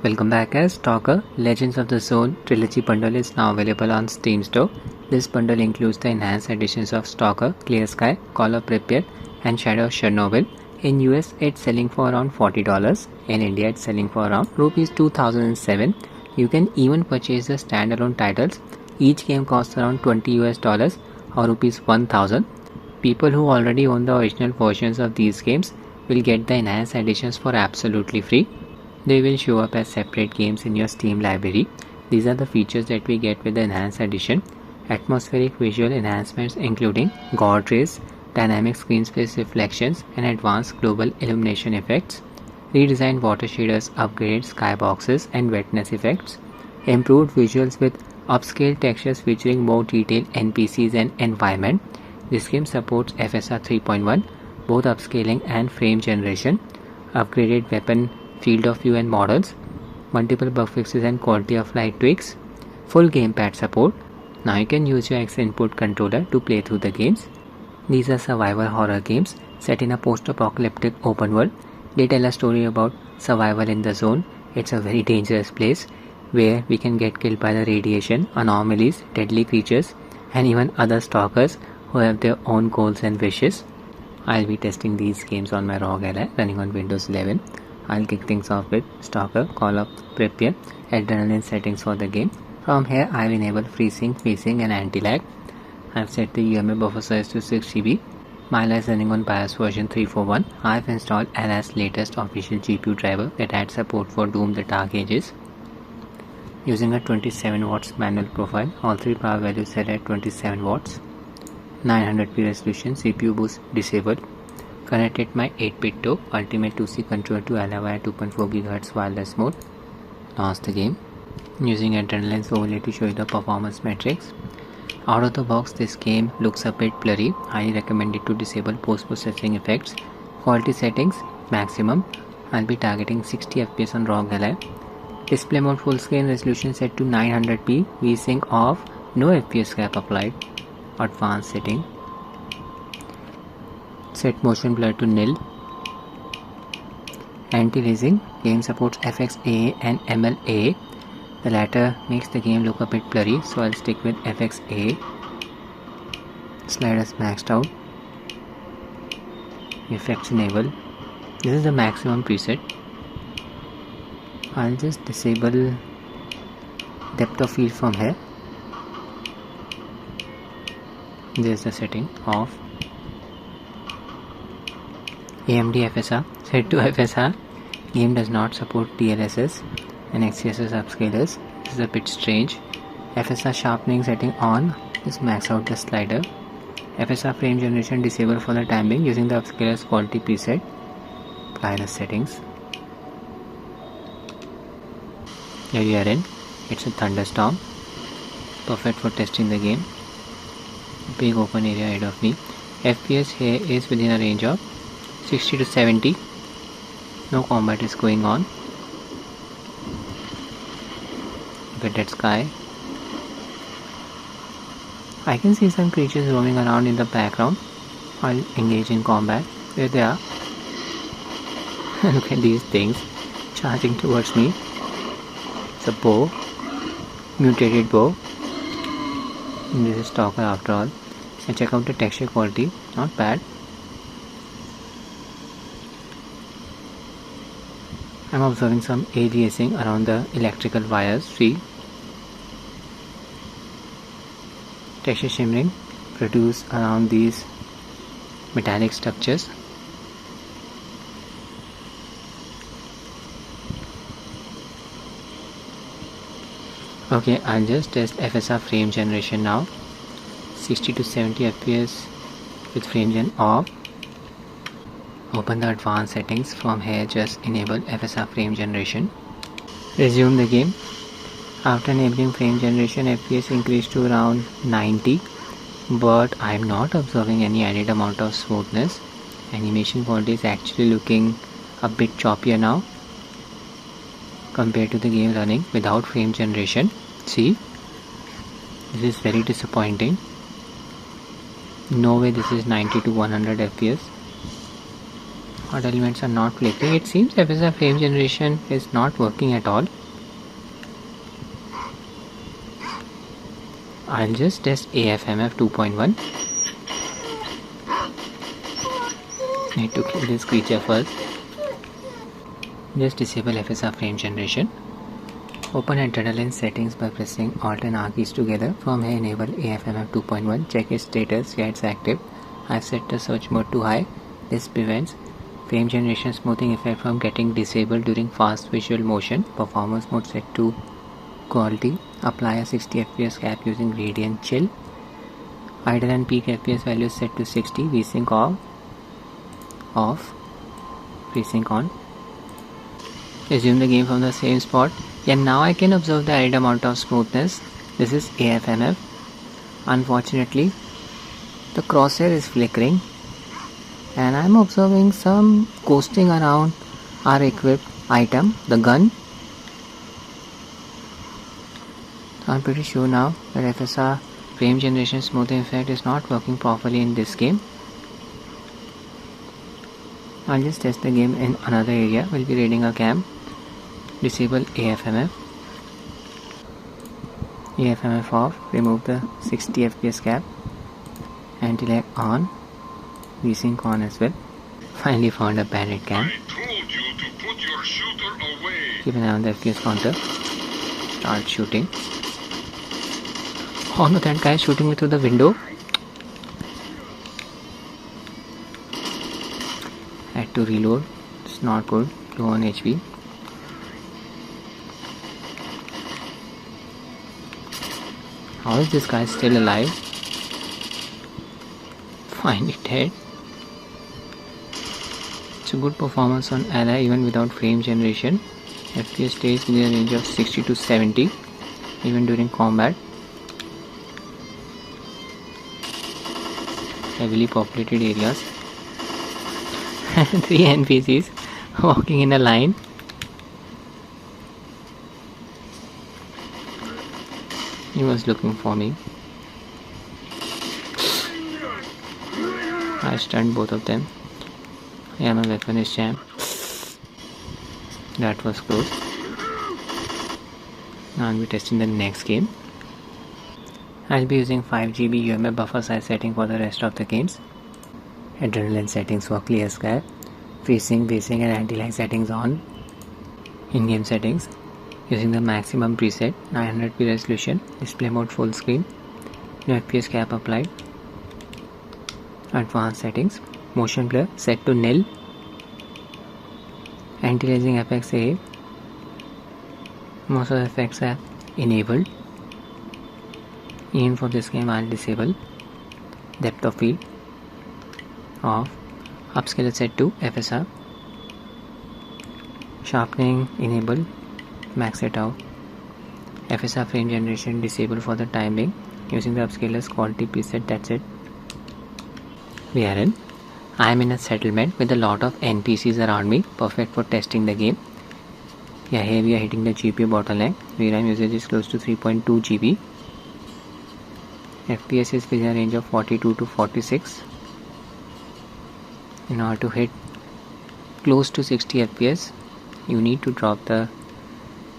Welcome back guys. Stalker Legends of the Zone Trilogy bundle is now available on Steam Store. This bundle includes the enhanced editions of Stalker, Clear Sky, Call of Prypiat and Shadow of Chornobyl. In US it's selling for around $40. In India it's selling for around rupees 2007. You can even purchase the standalone titles. Each game costs around $20 or rupees 1000. People who already own the original versions of these games will get the enhanced editions for absolutely free. They will show up as separate games in your Steam library. These are the features that we get with the enhanced edition. Atmospheric visual enhancements including God rays, dynamic screen space reflections and advanced global illumination effects. Redesigned water shaders, upgraded skyboxes and wetness effects. Improved visuals with upscale textures featuring more detailed NPCs and environment. This game supports FSR 3.1, both upscaling and frame generation. Upgraded weapon field of view and models, multiple bug fixes and quality of life tweaks, full gamepad support. Now you can use your X input controller to play through the games. These are survival horror games set in a post-apocalyptic open world. They tell a story about survival in the zone. It's a very dangerous place where we can get killed by the radiation, anomalies, deadly creatures and even other stalkers who have their own goals and wishes. I'll be testing these games on my Rog Ally running on Windows 11. I'll kick things off with Stalker, Call of Prypiat, adrenaline settings for the game. From here I'll enable FreeSync, FreeSync and anti-lag. I've set the UMA buffer size to 6GB. My Ally is running on BIOS version 3.1. I've installed Ally's latest official GPU driver that adds support for Doom the Dark Ages. Using a 27 watts manual profile, all three power values set at 27 watts. 900p resolution, CPU boost disabled. Connected my 8-bit to Ultimate 2C controller to Ally via 2.4 GHz wireless mode. Launch the game. Using Adrenaline's overlay to show you the performance metrics. Out of the box, this game looks a bit blurry. Highly recommended to disable post-processing effects. Quality settings maximum. I'll be targeting 60 FPS on Rog Ally. Display mode full screen resolution set to 900p. VSync off. No FPS cap applied. Advanced setting. Set motion blur to nil. Anti-aliasing. Game supports FXAA and MLA. The latter makes the game look a bit blurry, so I'll stick with FXAA. Sliders maxed out. Effects enable. This is the maximum preset. I'll just disable depth of field from here. There's the setting off. AMD FSR set to FSR. Game does not support DLSS and XeSS upscalers. This is a bit strange. FSR sharpening setting on. Just max out the slider. FSR frame generation disabled for the time being using the upscalers quality preset. Apply the settings. Here we are in. It's a thunderstorm. Perfect for testing the game. Big open area ahead of me. FPS here is within a range of 60 to 70. No combat is going on. Look at that sky. I can see some creatures roaming around in the background. I'll engage in combat. There they are. Look at these things charging towards me. It's a bow. Mutated bow. And this is Stalker after all. And check out the texture quality. Not bad. I'm observing some aliasing around the electrical wires. See? Texture shimmering produced around these metallic structures. Okay, I'll just test FSR frame generation now. 60 to 70 FPS with frame gen off. Open the advanced settings. From here just enable FSR frame generation. Resume the game. After enabling frame generation, FPS increased to around 90, but I'm not observing any added amount of smoothness. Animation quality is actually looking a bit choppier now compared to the game running without frame generation. See, this is very disappointing. No way this is 90 to 100 FPS. Auto elements are not flickering. It seems FSR frame generation is not working at all. I'll just test AFMF 2.1. Need to kill this creature first. Just disable FSR frame generation. Open Adrenaline settings by pressing Alt and R keys together. From here enable AFMF 2.1. Check its status, yeah, it's active. I've set the search mode to high. This prevents frame generation smoothing effect from getting disabled during fast visual motion. Performance mode set to quality. Apply a 60 fps cap using gradient chill. Idle and peak fps values set to 60. VSync off. FreeSync on. Resume the game from the same spot. Yeah, now I can observe the added amount of smoothness. This is AFMF. Unfortunately, the crosshair is flickering and I'm observing some ghosting around our equipped item, the gun. I'm pretty sure now that FSR frame generation smoothing effect is not working properly in this game. I'll just test the game in another area. We'll be raiding a camp. Disable AFMF. AFMF off. Remove the 60 fps cap. Anti-lag on. VSync on as well. Finally found a bandit camp. Keep an eye on the FPS counter. Start shooting. Oh no, that guy is shooting me through the window. Had to reload. It's not good. Low on HP. How is this guy still alive? Finally dead. It's a good performance on ally even without frame generation. FPS stays within a range of 60 to 70 even during combat. Heavily populated areas. 3 NPCs walking in a line. He was looking for me. I stunned both of them. Yeah, my weapon is jammed. That was close. Now I'll be testing the next game. I'll be using 5 GB UMF buffer size setting for the rest of the games. Adrenaline settings for clear sky. FreeSync, VSync and anti-lag settings on. In-game settings. Using the maximum preset, 900p resolution. Display mode full screen. No FPS cap applied. Advanced settings. Motion blur set to nil. Anti-aliasing effects A. Most of the effects are enabled. Even for this game I'll disable. Depth of field off. Upscaler set to FSR. Sharpening enabled. Max it out. FSR frame generation disabled for the time being. Using the upscaler's quality preset, that's it. We are in. I am in a settlement with a lot of NPCs around me, perfect for testing the game. Yeah, here we are hitting the GPU bottleneck. VRAM usage is close to 3.2 GB. FPS is within a range of 42 to 46. In order to hit close to 60 FPS, you need to drop the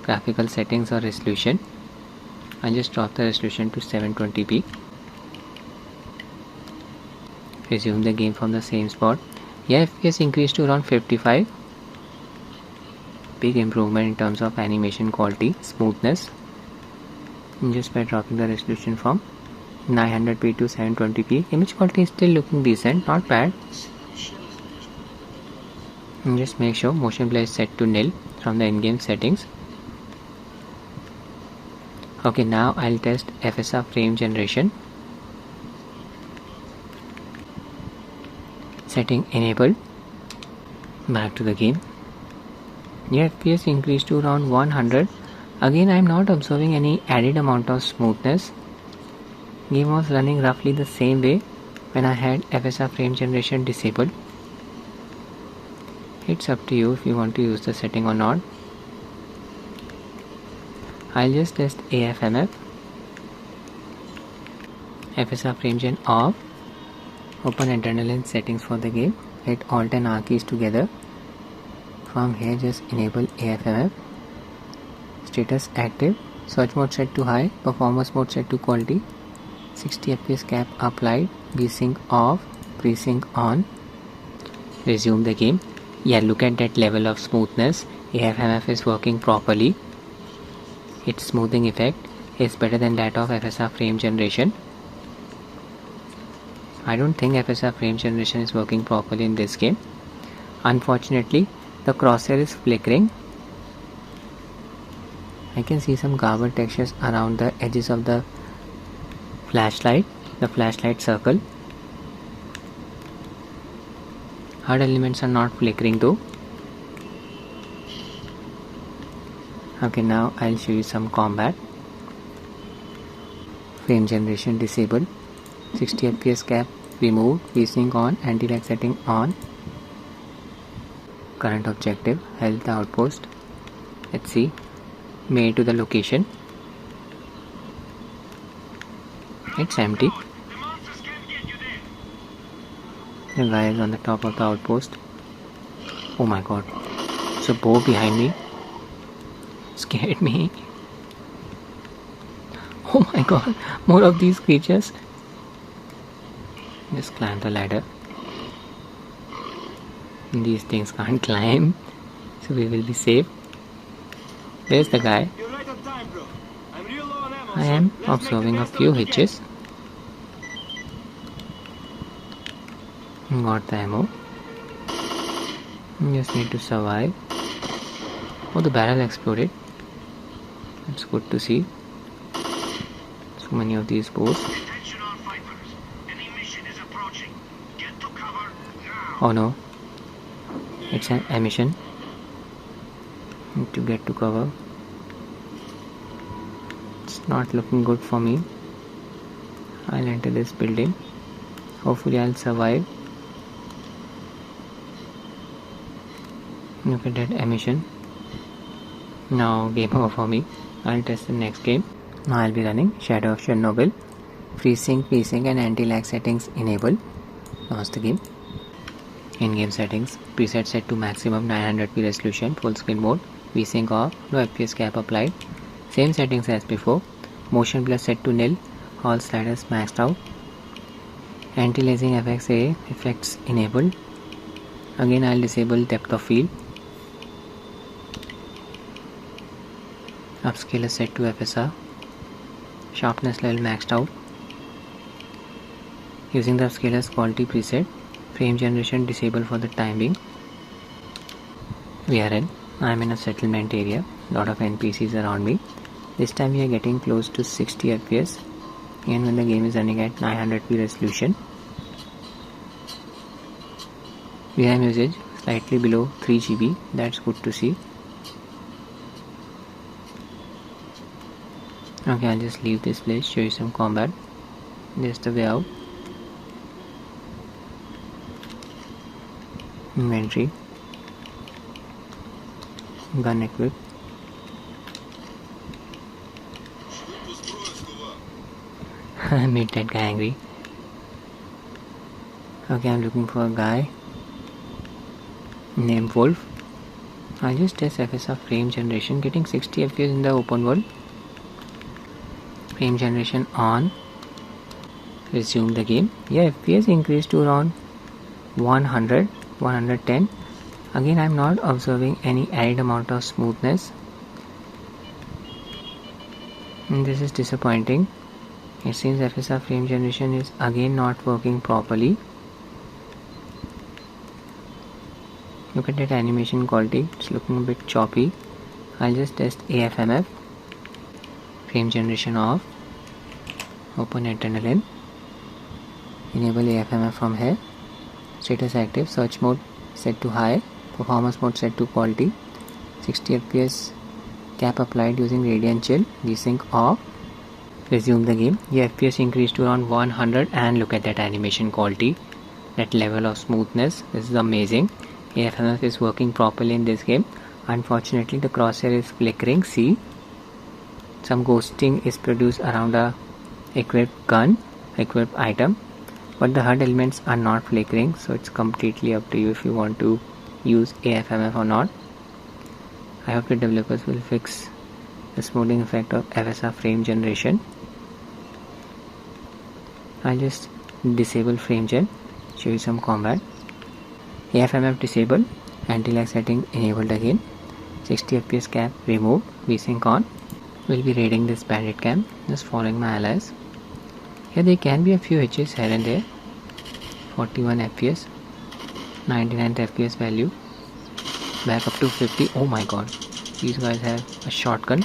graphical settings or resolution. I just drop the resolution to 720p. Resume the game from the same spot. Yeah, FPS increased to around 55. Big improvement in terms of animation quality, smoothness. And just by dropping the resolution from 900p to 720p, image quality is still looking decent, not bad. And just make sure motion blur is set to nil from the in-game settings. Okay, now I'll test FSR frame generation. Setting enabled. Back to the game. Yeah, FPS increased to around 100. Again, I am not observing any added amount of smoothness. Game was running roughly the same way when I had FSR frame generation disabled. It's up to you if you want to use the setting or not. I'll just test AFMF. FSR frame gen off. Open Adrenaline settings for the game. hit Alt and R keys together. From here just enable AFMF. Status active. Search mode set to high. Performance mode set to quality. 60 fps cap applied. VSync off. Presync on. Resume the game. Yeah, look at that level of smoothness. AFMF is working properly. Its smoothing effect is better than that of FSR frame generation. I don't think FSR frame generation is working properly in this game. Unfortunately, the crosshair is flickering. I can see some garbled textures around the edges of the flashlight circle. HUD elements are not flickering though. Okay, now I'll show you some combat. Frame generation disabled. 60 fps cap removed. VSync on. Anti-lag setting on. Current objective. Health outpost. Let's see. Made to the location. It's empty. The guy is on the top of the outpost. Oh my god. So bow behind me. Scared me. Oh my god. More of these creatures. Just climb the ladder. These things can't climb. So we will be safe. There's the guy. I am observing a few hitches. Got the ammo. Just need to survive. Oh, the barrel exploded. That's good to see. So many of these bows. Oh no. It's an emission. Need to get to cover. It's not looking good for me. I'll enter this building. Hopefully I'll survive. Look at that emission. Now game over for me. I'll test the next game. Now I'll be running Shadow of Chernobyl. FreeSync, VSync and anti-lag settings enabled. Launch the game. In-game settings. Preset set to maximum 900p resolution. Full screen mode. VSync off. No FPS cap applied. Same settings as before. Motion blur set to nil. All sliders maxed out. Anti-aliasing FXA effects enabled. Again I'll disable depth of field. Upscaler set to FSR. Sharpness level maxed out. Using the upscaler's quality preset. Frame generation disabled for the time being. I am in a settlement area. Lot of NPCs around me. This time we are getting close to 60 FPS. And when the game is running at 900p resolution. VRAM usage slightly below 3 GB. That's good to see. Okay, I'll just leave this place, show you some combat. There's the way out. Inventory. Gun equipped. I made that guy angry. Okay, I'm looking for a guy named Wolf. I'll just test FSR frame generation. Getting 60 FPS in the open world. Frame generation on. Resume the game. Yeah, FPS increased to around 100, 110. Again, I'm not observing any added amount of smoothness. And this is disappointing. It seems FSR frame generation is again not working properly. Look at that animation quality. It's looking a bit choppy. I'll just test AFMF. Frame generation off. Open internal in. Enable AFMF from here. Status active. Search mode set to high. Performance mode set to quality. 60 FPS cap applied using radiant chill. VSync off. Resume the game. The FPS increased to around 100 and look at that animation quality. That level of smoothness. This is amazing. AFMF is working properly in this game. Unfortunately the crosshair is flickering. See, some ghosting is produced around a equipped gun, equipped item, but the HUD elements are not flickering, so it's completely up to you if you want to use AFMF or not. I hope the developers will fix the smoothing effect of FSR frame generation. I'll just disable frame gen, show you some combat. AFMF disabled, anti-lag setting enabled again, 60 FPS cap removed, VSync on. We'll be raiding this bandit camp, just following my allies. Here there can be a few hitches here and there. 41 FPS, 99 FPS value, back up to 50. Oh my god, these guys have a shotgun.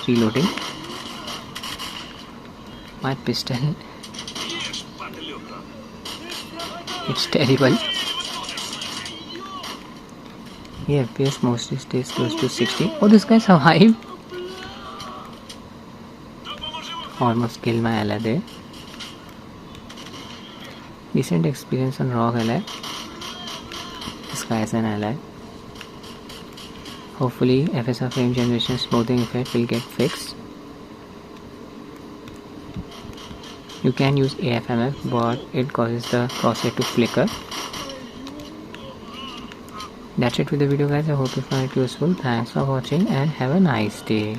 Reloading. My pistol, it's terrible. Yeah, FPS mostly stays close to 60. Oh, this guy survived. Almost killed my ally there. Decent experience on Rog Ally. This guy is an ally. Hopefully FSR frame generation smoothing effect will get fixed. You can use AFMF, but it causes the crosshair to flicker. That's it with the video guys. I hope you find it useful. Thanks for watching and have a nice day.